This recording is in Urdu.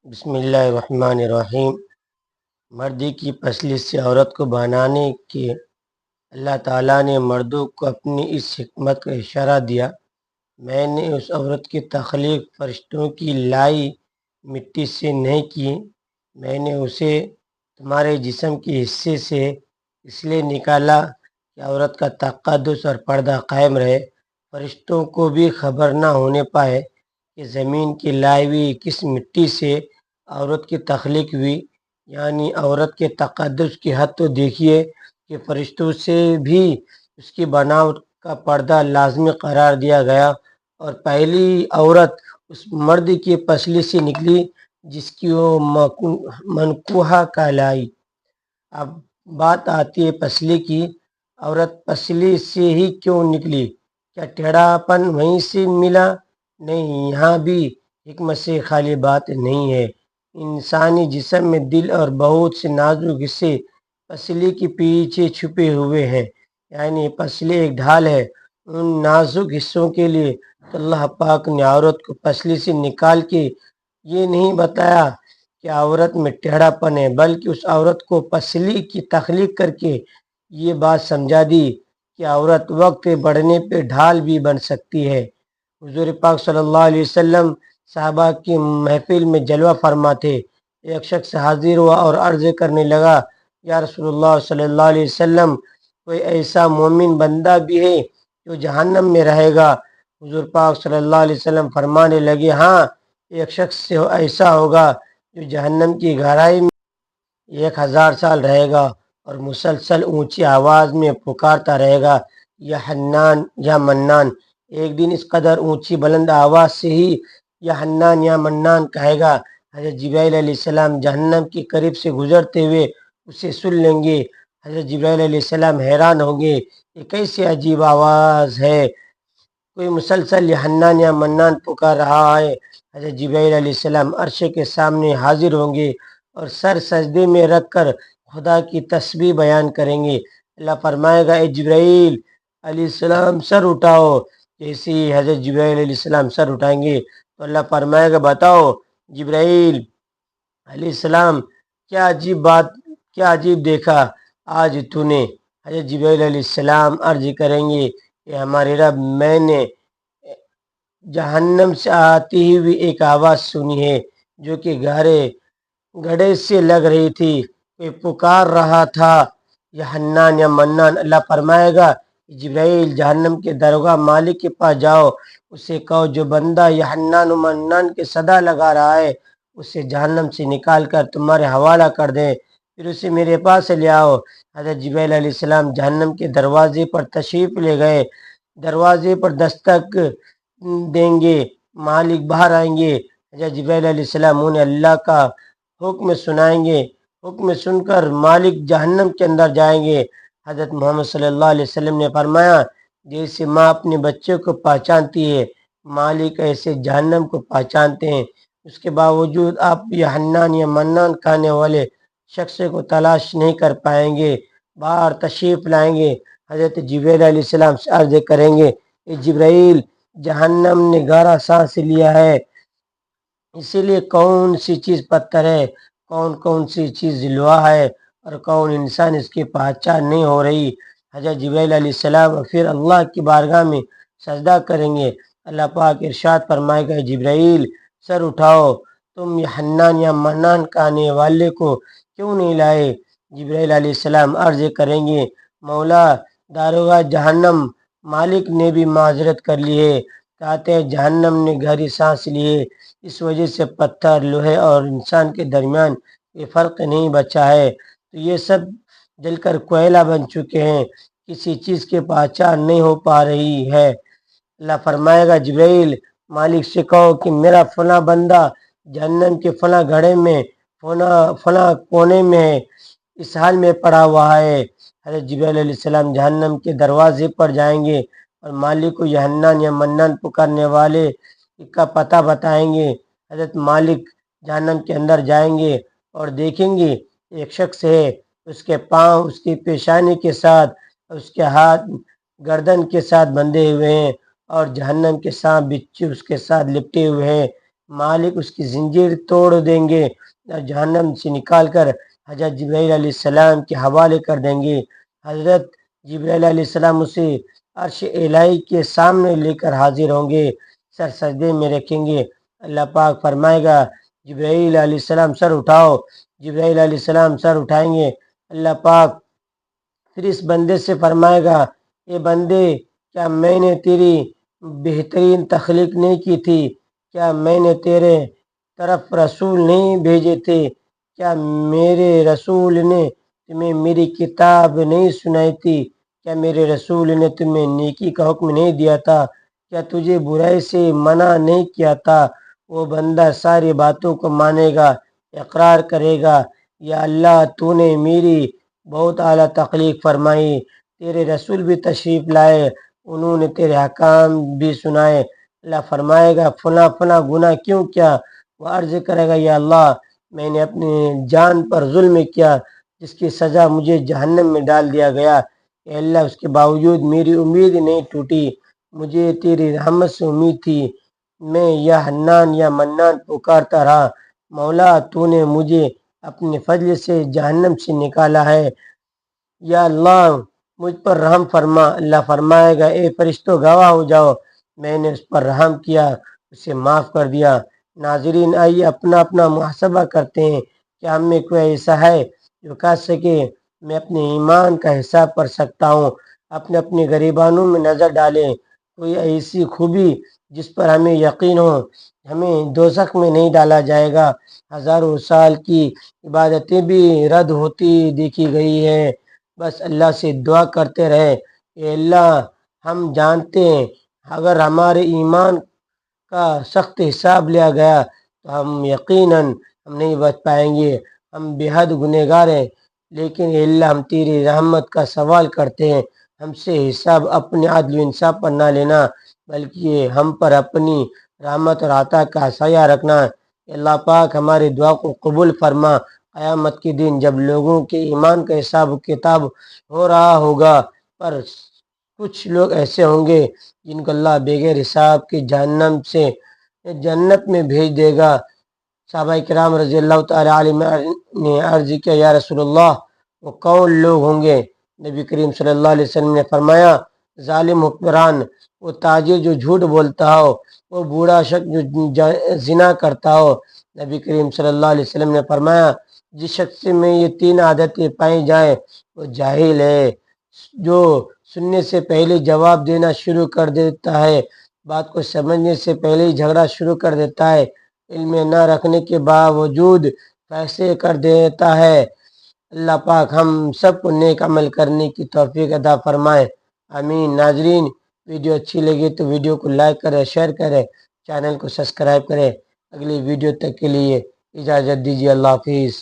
بسم اللہ الرحمن الرحیم۔ مردی کی پسلی سے عورت کو بنانے کے اللہ تعالیٰ نے مردوں کو اپنی اس حکمت کا اشارہ دیا۔ میں نے اس عورت کی تخلیق فرشتوں کی لائی مٹی سے نہیں کی، میں نے اسے تمہارے جسم کے حصے سے اس لیے نکالا کہ عورت کا تقدس اور پردہ قائم رہے، فرشتوں کو بھی خبر نہ ہونے پائے کہ زمین کی لائی ہوئی کس مٹی سے عورت کی تخلیق ہوئی۔ یعنی عورت کے تقدس کی حد تو دیکھیے کہ فرشتوں سے بھی اس کی بناوٹ کا پردہ لازمی قرار دیا گیا، اور پہلی عورت اس مرد کی پسلی سے نکلی جس کی وہ منکوحہ کہلائی۔ اب بات آتی ہے پسلی کی۔ عورت پسلی سے ہی کیوں نکلی؟ کیا ٹیڑھا پن وہیں سے ملا؟ نہیں، یہاں بھی حکمت سے خالی بات نہیں ہے۔ انسانی جسم میں دل اور بہت سے نازک حصے پسلی کے پیچھے چھپے ہوئے ہیں، یعنی پسلی ایک ڈھال ہے ان نازک حصوں کے لیے۔ تو اللہ پاک نے عورت کو پسلی سے نکال کے یہ نہیں بتایا کہ عورت میں ٹیڑھا پن ہے، بلکہ اس عورت کو پسلی کی تخلیق کر کے یہ بات سمجھا دی کہ عورت وقت بڑھنے پہ ڈھال بھی بن سکتی ہے۔ حضور پاک صلی اللہ علیہ وسلم صحابہ کی محفل میں جلوہ فرما تھے۔ ایک شخص حاضر ہوا اور عرض کرنے لگا، یا رسول اللہ صلی اللہ علیہ وسلم، کوئی ایسا مومن بندہ بھی ہے جو جہنم میں رہے گا؟ حضور پاک صلی اللہ علیہ وسلم فرمانے لگے، ہاں، ایک شخص ایسا ہوگا جو جہنم کی گہرائی میں 1000 سال رہے گا اور مسلسل اونچی آواز میں پکارتا رہے گا، یا حنان یا منان۔ ایک دن اس قدر اونچی بلند آواز سے ہی یا حنان یا منان کہے گا، حضرت جبرائیل علیہ السلام جہنم کے قریب سے گزرتے ہوئے اسے سن لیں گے۔ حضرت جبرائیل علیہ السلام حیران ہوں گے، یہ کیسی عجیب آواز ہے، کوئی مسلسل یا حنان یا منان پکار رہا ہے۔ حضرت جبرائیل علیہ السلام عرش کے سامنے حاضر ہوں گے اور سر سجدے میں رکھ کر خدا کی تسبیح بیان کریں گے۔ اللہ فرمائے گا، اے جبرائیل علیہ السلام سر اٹھاؤ۔ جیسے ہی حضرت جبرائیل علیہ السلام سر اٹھائیں گے تو اللہ فرمائے گا، بتاؤ جبرائیل علیہ السلام، کیا عجیب دیکھا آج تو نے؟ حضرت جبرائیل علیہ السلام عرض کریں گے، کہ ہمارے رب، میں نے جہنم سے آتی ہوئی ایک آواز سنی ہے جو کہ گڑھے سے لگ رہی تھی، کوئی پکار رہا تھا، یا حنان یا منان۔ اللہ فرمائے گا، جبرائیل جہنم کے درگاہ مالک کے پاس جاؤ، اسے کہو جو بندہ یا حنان و منان کے صدا لگا رہا ہے اسے جہنم سے نکال کر تمہارے حوالہ کر دیں، پھر اسے میرے پاس لے آؤ۔ حضرت جبرائیل علیہ السلام جہنم کے دروازے پر تشریف لے گئے، دروازے پر دستک دیں گے، مالک باہر آئیں گے۔ حضرت جبرائیل علیہ السلام انہیں اللہ کا حکم سنائیں گے، حکم سن کر مالک جہنم کے اندر جائیں گے۔ حضرت محمد صلی اللہ علیہ وسلم نے فرمایا، جیسے ماں اپنے بچے کو پہچانتی ہے، مالک ایسے جہنم کو پہچانتے ہیں۔ اس کے باوجود آپ یہ حنان یا منان کہنے والے شخص کو تلاش نہیں کر پائیں گے، باہر تشریف لائیں گے۔ حضرت جبرائیل علیہ السلام سے عرض کریں گے، اے جبرائیل، جہنم نے گہرا سانس لیا ہے، اسی لیے کون سی چیز پتھر ہے، کون سی چیز لوہا ہے، اور کون انسان، اس کی پہچان نہیں ہو رہی۔ حضرت جبرائیل علیہ السلام پھر اللہ کی بارگاہ میں سجدہ کریں گے۔ اللہ پاک ارشاد فرمائے گا، جبرائیل سر اٹھاؤ، تم یہ حنان یا منان کہنے والے کو کیوں نہیں لائے؟ جبرائیل علیہ السلام عرض کریں گے، مولا، داروغہ جہنم مالک نے بھی معذرت کر لی ہے، کہتے ہیں جہنم نے گہری سانس لی ہے، اس وجہ سے پتھر، لوہے اور انسان کے درمیان یہ فرق نہیں بچا ہے، تو یہ سب جل کر کوئلہ بن چکے ہیں، کسی چیز کی پہچان نہیں ہو پا رہی ہے۔ اللہ فرمائے گا، جبرائیل مالک سے کہو کہ میرا فلاں بندہ جہنم کے فلاں گڑھے میں فلاں کونے میں ہے، اس حال میں پڑا ہوا ہے۔ حضرت جبرائیل علیہ السلام جہنم کے دروازے پر جائیں گے اور مالک کو یہ حنان یا منان پکارنے والے کا پتہ بتائیں گے۔ حضرت مالک جہنم کے اندر جائیں گے اور دیکھیں گے ایک شخص ہے، اس کے پاؤں اس کی پیشانی کے ساتھ، اس کے ہاتھ گردن کے ساتھ بندھے ہوئے ہیں، اور جہنم کے سانپ بچھو اس کے ساتھ لپٹے ہوئے ہیں۔ مالک اس کی زنجیر توڑ دیں گے اور جہنم سے نکال کر حضرت جبرائیل علیہ السلام کے حوالے کر دیں گے۔ حضرت جبرائیل علیہ السلام اسے عرش الہی کے سامنے لے کر حاضر ہوں گے، سر سجدے میں رکھیں گے۔ اللہ پاک فرمائے گا جبرائیل علیہ السلام سر اٹھاؤ، جبرائیل علیہ السلام سر اٹھائیں گے۔ اللہ پاک پھر اس بندے سے فرمائے گا اے بندے، کیا میں نے تیری بہترین تخلیق نہیں کی تھی؟ کیا میں نے تیرے طرف رسول نہیں بھیجے تھے؟ کیا میرے رسول نے تمہیں میری کتاب نہیں سنائی تھی؟ کیا میرے رسول نے تمہیں نیکی کا حکم نہیں دیا تھا؟ کیا تجھے برائی سے منع نہیں کیا تھا؟ وہ بندہ ساری باتوں کو مانے گا، اقرار کرے گا، یا اللہ تو نے میری بہت اعلیٰ تخلیق فرمائی، تیرے رسول بھی تشریف لائے، انہوں نے تیرے حکام بھی سنائے۔ اللہ فرمائے گا فلاں فلاں گناہ کیوں کیا؟ وہ عرض کرے گا یا اللہ میں نے اپنی جان پر ظلم کیا جس کی سزا مجھے جہنم میں ڈال دیا گیا، اے اللہ اس کے باوجود میری امید نہیں ٹوٹی، مجھے تیری رحمت سے امید تھی، میں یا حنان یا منان پکارتا رہا، مولا تو نے مجھے اپنے فضل سے جہنم سے نکالا ہے، یا اللہ مجھ پر رحم فرما۔ اللہ فرمائے گا اے فرشتوں گواہ ہو جاؤ، میں نے اس پر رحم کیا، اسے معاف کر دیا۔ ناظرین آئیے اپنا اپنا محاسبہ کرتے ہیں، کیا ہم میں کوئی ایسا ہے جو کہہ سکے میں اپنے ایمان کا حساب کر سکتا ہوں؟ اپنے اپنے غریبانوں میں نظر ڈالیں، کوئی ایسی خوبی جس پر ہمیں یقین ہو ہمیں دوزخ میں نہیں ڈالا جائے گا؟ ہزاروں سال کی عبادتیں بھی رد ہوتی دیکھی گئی ہیں، بس اللہ سے دعا کرتے رہے اے اللہ ہم جانتے ہیں اگر ہمارے ایمان کا سخت حساب لیا گیا تو ہم یقیناً ہم نہیں بچ پائیں گے، ہم بے حد گنہگار ہیں، لیکن اے اللہ ہم تیری رحمت کا سوال کرتے ہیں، ہم سے حساب اپنے عدل و انصاف پر نہ لینا بلکہ ہم پر اپنی رحمت اور عطا کا سایہ رکھنا۔ اللہ پاک ہماری دعا کو قبول فرما۔ قیامت کے دن جب لوگوں کے ایمان کا حساب و کتاب ہو رہا ہوگا، پر کچھ لوگ ایسے ہوں گے جن کو اللہ بغیر حساب کے جہنم سے جنت میں بھیج دے گا۔ صحابہ کرام رضی اللہ تعالی عنہ نے عرض کیا یا رسول اللہ وہ کون لوگ ہوں گے؟ نبی کریم صلی اللہ علیہ وسلم نے فرمایا ظالم حکمران، وہ تاجر جو جھوٹ بولتا ہو، وہ بوڑھا شخص جو زنا کرتا ہو۔ نبی کریم صلی اللہ علیہ وسلم نے فرمایا جس شخص میں یہ تین عادتیں پائی جائیں وہ جاہل ہے، جو سننے سے پہلے جواب دینا شروع کر دیتا ہے، بات کو سمجھنے سے پہلے ہی جھگڑا شروع کر دیتا ہے، علم نہ رکھنے کے باوجود فیصلے کر دیتا ہے۔ اللہ پاک ہم سب کو نیک عمل کرنے کی توفیق عطا فرمائے، آمین۔ ناظرین ویڈیو اچھی لگی تو ویڈیو کو لائک کریں، شیئر کریں، چینل کو سبسکرائب کریں۔ اگلی ویڈیو تک کے لیے اجازت دیجیے، اللہ حافظ۔